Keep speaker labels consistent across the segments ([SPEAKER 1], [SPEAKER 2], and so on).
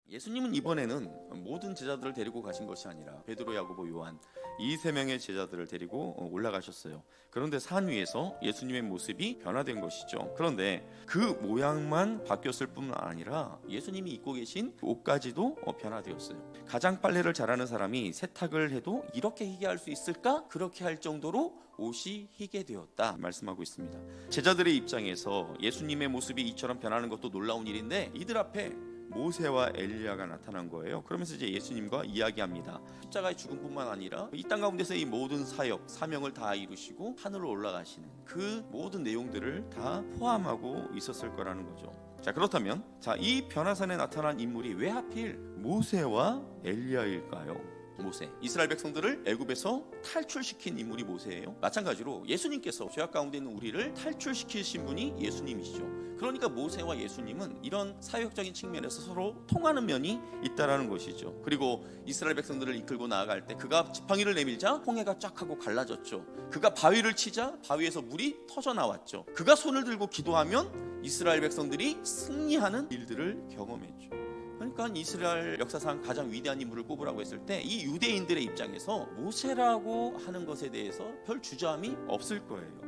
[SPEAKER 1] 예수님은 이번에는 모든 제자들을 데리고 가신 것이 아니라 베드로, 야고보, 요한 이 세 명의 제자들을 데리고 올라가셨어요. 그런데 산 위에서 예수님의 모습이 변화된 것이죠. 그런데 그 모양만 바뀌었을 뿐만 아니라 예수님이 입고 계신 옷까지도 변화되었어요. 가장 빨래를 잘하는 사람이 세탁을 해도 이렇게 희게 할 수 있을까? 그렇게 할 정도로 옷이 희게 되었다 말씀하고 있습니다. 제자들의 입장에서 예수님의 모습이 이처럼 변하는 것도 놀라운 일인데 이들 앞에 모세와 엘리야가 나타난 거예요. 그러면서 이제 예수님과 이야기합니다. 십자가의 죽음뿐만 아니라 이 땅 가운데서 이 모든 사역, 사명을 다 이루시고 하늘로 올라가시는 그 모든 내용들을 다 포함하고 있었을 거라는 거죠. 자, 그렇다면 이 변화산에 나타난 인물이 왜 하필 모세와 엘리야일까요? 모세, 이스라엘 백성들을 애굽에서 탈출시킨 인물이 모세예요. 마찬가지로 예수님께서 죄악 가운데 있는 우리를 탈출시키신 분이 예수님이시죠. 그러니까 모세와 예수님은 이런 사역적인 측면에서 서로 통하는 면이 있다라는 것이죠. 그리고 이스라엘 백성들을 이끌고 나아갈 때 그가 지팡이를 내밀자 홍해가 쫙 하고 갈라졌죠. 그가 바위를 치자 바위에서 물이 터져 나왔죠. 그가 손을 들고 기도하면 이스라엘 백성들이 승리하는 일들을 경험했죠. 그러니까 이스라엘 역사상 가장 위대한 인물을 꼽으라고 했을 때 이 유대인들의 입장에서 모세라고 하는 것에 대해서 별 주저함이 없을 거예요.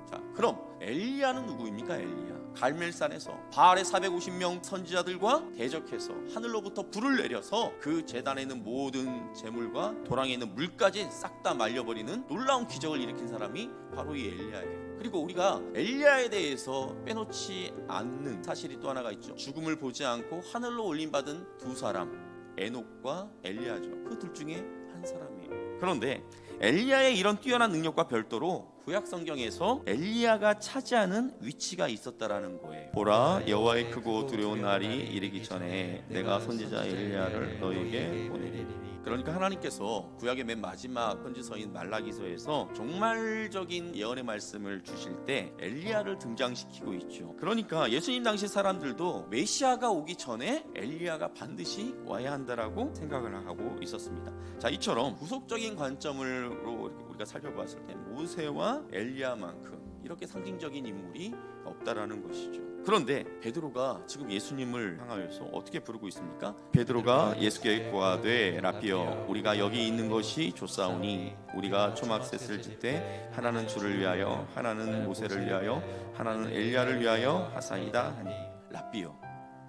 [SPEAKER 1] 자, 그럼 엘리야는 누구입니까? 엘리야, 갈멜산에서 바알의 450명 선지자들과 대적해서 하늘로부터 불을 내려서 그 제단에 있는 모든 재물과 도랑에 있는 물까지 싹 다 말려버리는 놀라운 기적을 일으킨 사람이 바로 이 엘리야예요. 그리고 우리가 엘리야에 대해서 빼놓지 않는 사실이 또 하나가 있죠. 죽음을 보지 않고 하늘로 올림받은 두 사람, 에녹과 엘리야죠. 그 둘 중에 한 사람이에요. 그런데 엘리야의 이런 뛰어난 능력과 별도로 구약 성경에서 엘리야가 차지하는 위치가 있었다라는 거예요. 보라, 여호와의 크고 두려운 날이 이르기 전에 내가 선지자 엘리야를 너에게 보내리니. 그러니까 하나님께서 구약의 맨 마지막 편지서인 말라기서에서 종말적인 예언의 말씀을 주실 때 엘리야를 등장시키고 있죠. 그러니까 예수님 당시 사람들도 메시아가 오기 전에 엘리야가 반드시 와야 한다라고 생각을 하고 있었습니다. 자, 이처럼 구속적인 관점으로 우리가 살펴봤을 때 모세와 엘리야만큼 이렇게 상징적인 인물이 없다라는 것이죠. 그런데 베드로가 지금 예수님을 향하여서 어떻게 부르고 있습니까? 베드로가 예수께 구하되 라삐여, 우리가 여기 있는 것이 좋사오니 우리가 초막셋을 짓되 하나는 주를 위하여 하나는 모세를 위하여 하나는 엘리야를 위하여 하사이다 하니. 라삐여,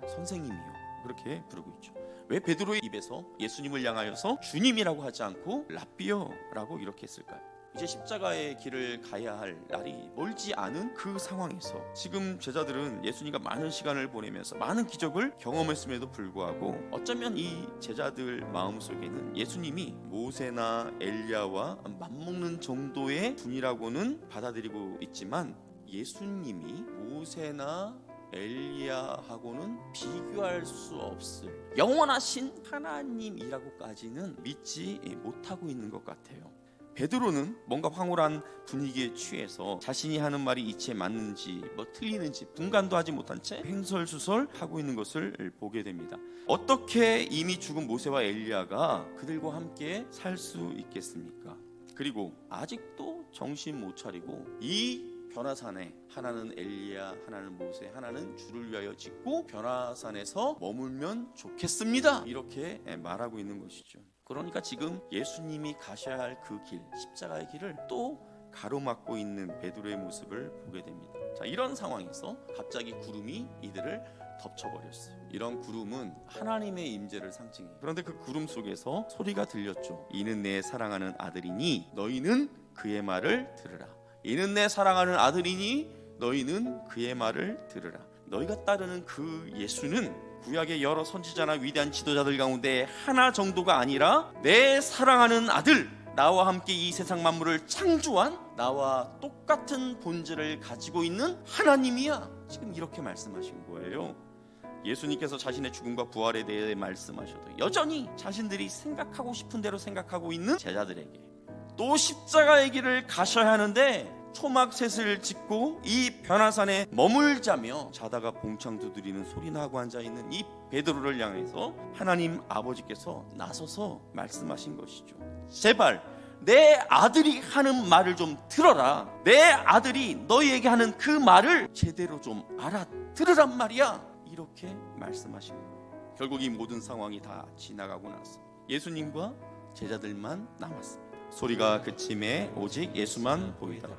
[SPEAKER 1] 선생님이요, 그렇게 부르고 있죠. 왜 베드로의 입에서 예수님을 향하여서 주님이라고 하지 않고 라삐여라고 이렇게 했을까요? 이제 십자가의 길을 가야 할 날이 멀지 않은 그 상황에서 지금 제자들은 예수님과 많은 시간을 보내면서 많은 기적을 경험했음에도 불구하고 어쩌면 이 제자들 마음속에는 예수님이 모세나 엘리야와 맞먹는 정도의 분이라고는 받아들이고 있지만 예수님이 모세나 엘리야하고는 비교할 수 없을 영원하신 하나님이라고까지는 믿지 못하고 있는 것 같아요. 베드로는 뭔가 황홀한 분위기에 취해서 자신이 하는 말이 이치에 맞는지 틀리는지 분간도 하지 못한 채 횡설수설 하고 있는 것을 보게 됩니다. 어떻게 이미 죽은 모세와 엘리야가 그들과 함께 살 수 있겠습니까? 그리고 아직도 정신 못 차리고 이 변화산에 하나는 엘리야, 하나는 모세, 하나는 주를 위하여 짓고 변화산에서 머물면 좋겠습니다, 이렇게 말하고 있는 것이죠. 그러니까 지금 예수님이 가셔야 할 그 길, 십자가의 길을 또 가로막고 있는 베드로의 모습을 보게 됩니다. 자, 이런 상황에서 갑자기 구름이 이들을 덮쳐버렸어요. 이런 구름은 하나님의 임재를 상징해요. 그런데 그 구름 속에서 소리가 들렸죠. 이는 내 사랑하는 아들이니 너희는 그의 말을 들으라. 이는 내 사랑하는 아들이니 너희는 그의 말을 들으라. 너희가 따르는 그 예수는 구약의 여러 선지자나 위대한 지도자들 가운데 하나 정도가 아니라 내 사랑하는 아들, 나와 함께 이 세상 만물을 창조한 나와 똑같은 본질을 가지고 있는 하나님이야. 지금 이렇게 말씀하신 거예요. 예수님께서 자신의 죽음과 부활에 대해 말씀하셔도 여전히 자신들이 생각하고 싶은 대로 생각하고 있는 제자들에게 또 십자가의 길을 가셔야 하는데 초막셋을 짓고 이 변화산에 머물자며 자다가 봉창 두드리는 소리나 하고 앉아있는 이 베드로를 향해서 하나님 아버지께서 나서서 말씀하신 것이죠. 제발 내 아들이 하는 말을 좀 들어라. 내 아들이 너희에게 하는 그 말을 제대로 좀 알아들으란 말이야. 이렇게 말씀하신 거예요. 결국 이 모든 상황이 다 지나가고 나서 예수님과 제자들만 남았습니다. 소리가 그침에 오직 예수만 보이더라.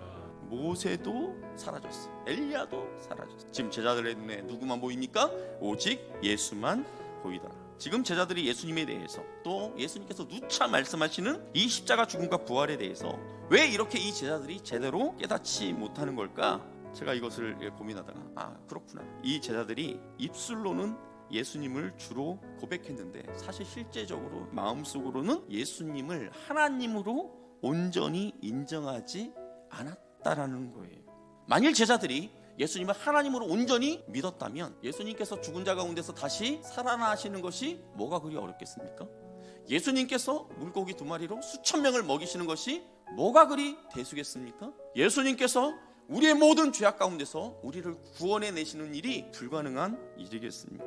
[SPEAKER 1] 모세도 사라졌어요. 엘리야도 사라졌어요. 지금 제자들의 눈에 누구만 보입니까? 오직 예수만 보이더라. 지금 제자들이 예수님에 대해서, 또 예수님께서 누차 말씀하시는 이 십자가 죽음과 부활에 대해서 왜 이렇게 이 제자들이 제대로 깨닫지 못하는 걸까? 제가 이것을 고민하다가 그렇구나, 이 제자들이 입술로는 예수님을 주로 고백했는데 사실 실제적으로 마음속으로는 예수님을 하나님으로 온전히 인정하지 않았다라는 거예요. 만일 제자들이 예수님을 하나님으로 온전히 믿었다면 예수님께서 죽은 자 가운데서 다시 살아나시는 것이 뭐가 그리 어렵겠습니까? 예수님께서 물고기 2마리로 수천 명을 먹이시는 것이 뭐가 그리 대수겠습니까? 예수님께서 우리의 모든 죄악 가운데서 우리를 구원해 내시는 일이 불가능한 일이겠습니까?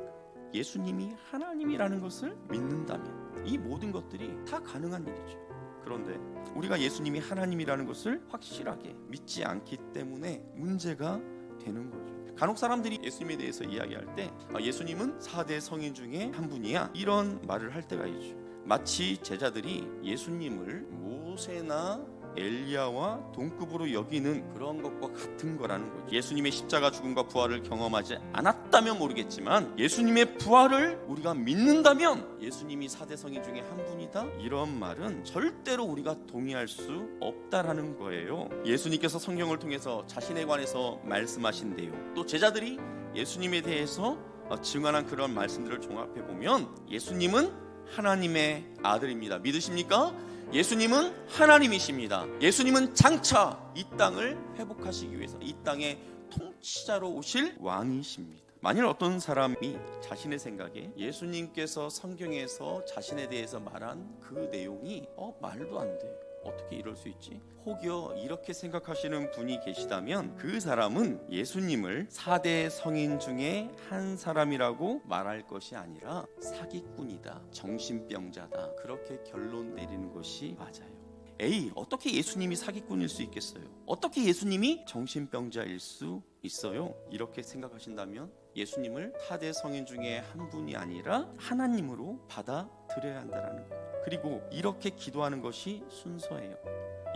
[SPEAKER 1] 예수님이 하나님이라는 것을 믿는다면 이 모든 것들이 다 가능한 일이죠. 그런데 우리가 예수님이 하나님이라는 것을 확실하게 믿지 않기 때문에 문제가 되는 거죠. 간혹 사람들이 예수님에 대해서 이야기할 때 예수님은 4대 성인 중에 한 분이야, 이런 말을 할 때가 있죠. 마치 제자들이 예수님을 모세나 엘리야와 동급으로 여기는 그런 것과 같은 거라는 거죠. 예수님의 십자가 죽음과 부활을 경험하지 않았다면 모르겠지만 예수님의 부활을 우리가 믿는다면 예수님이 4대 성인 중에 한 분이다, 이런 말은 절대로 우리가 동의할 수 없다라는 거예요. 예수님께서 성경을 통해서 자신에 관해서 말씀하신대요. 또 제자들이 예수님에 대해서 증언한 그런 말씀들을 종합해 보면 예수님은 하나님의 아들입니다. 믿으십니까? 예수님은 하나님이십니다. 예수님은 장차 이 땅을 회복하시기 위해서 이 땅의 통치자로 오실 왕이십니다. 만일 어떤 사람이 자신의 생각에 예수님께서 성경에서 자신에 대해서 말한 그 내용이 말도 안 돼, 어떻게 이럴 수 있지? 혹여 이렇게 생각하시는 분이 계시다면 그 사람은 예수님을 4대 성인 중에 한 사람이라고 말할 것이 아니라 사기꾼이다, 정신병자다, 그렇게 결론 내리는 것이 맞아요. 에이, 어떻게 예수님이 사기꾼일 수 있겠어요? 어떻게 예수님이 정신병자일 수 있어요? 이렇게 생각하신다면 예수님을 4대 성인 중에 한 분이 아니라 하나님으로 받아들여야 한다는 거예요. 그리고 이렇게 기도하는 것이 순서예요.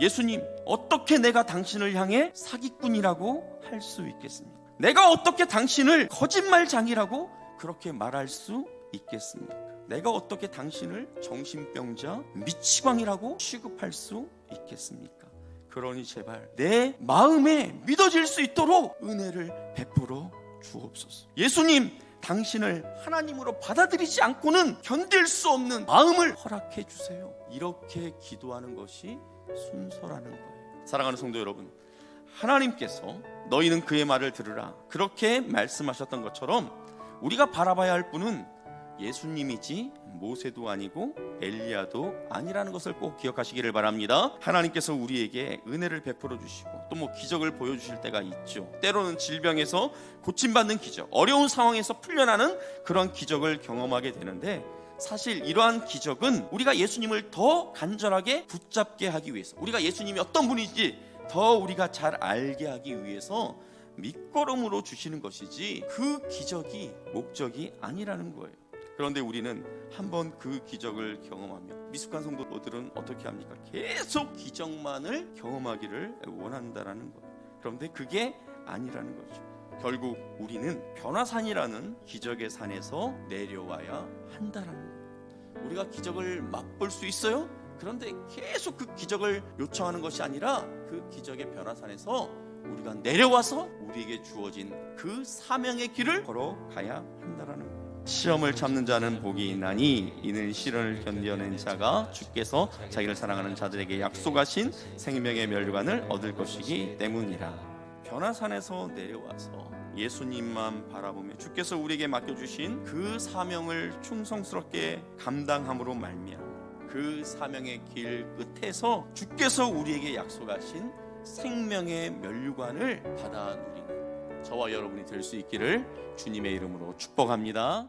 [SPEAKER 1] 예수님, 어떻게 내가 당신을 향해 사기꾼이라고 할 수 있겠습니까? 내가 어떻게 당신을 거짓말장이라고 그렇게 말할 수 있겠습니까? 내가 어떻게 당신을 정신병자, 미치광이라고 취급할 수 있겠습니까? 그러니 제발 내 마음에 믿어질 수 있도록 은혜를 베풀어 주옵소서. 예수님, 당신을 하나님으로 받아들이지 않고는 견딜 수 없는 마음을 허락해 주세요. 이렇게 기도하는 것이 순서라는 거예요. 사랑하는 성도 여러분, 하나님께서 너희는 그의 말을 들으라 그렇게 말씀하셨던 것처럼 우리가 바라봐야 할 분은 예수님이지 모세도 아니고 엘리야도 아니라는 것을 꼭 기억하시기를 바랍니다. 하나님께서 우리에게 은혜를 베풀어 주시고 또 기적을 보여주실 때가 있죠. 때로는 질병에서 고침받는 기적, 어려운 상황에서 풀려나는 그런 기적을 경험하게 되는데, 사실 이러한 기적은 우리가 예수님을 더 간절하게 붙잡게 하기 위해서, 우리가 예수님이 어떤 분인지 더 우리가 잘 알게 하기 위해서 밑거름으로 주시는 것이지 그 기적이 목적이 아니라는 거예요. 그런데 우리는 한번 그 기적을 경험하면 미숙한 성도들은 어떻게 합니까? 계속 기적만을 경험하기를 원한다라는 거예요. 그런데 그게 아니라는 거죠. 결국 우리는 변화산이라는 기적의 산에서 내려와야 한다라는 거예요. 우리가 기적을 맛볼 수 있어요? 그런데 계속 그 기적을 요청하는 것이 아니라 그 기적의 변화산에서 우리가 내려와서 우리에게 주어진 그 사명의 길을 걸어가야 한다라는 거예요. 시험을 참는 자는 복이 있나니 이는 시련을 견뎌낸 자가 주께서 자기를 사랑하는 자들에게 약속하신 생명의 면류관을 얻을 것이기 때문이라. 변화산에서 내려와서 예수님만 바라보며 주께서 우리에게 맡겨주신 그 사명을 충성스럽게 감당함으로 말미암아 그 사명의 길 끝에서 주께서 우리에게 약속하신 생명의 면류관을 받아 누리는 저와 여러분이 될 수 있기를 주님의 이름으로 축복합니다.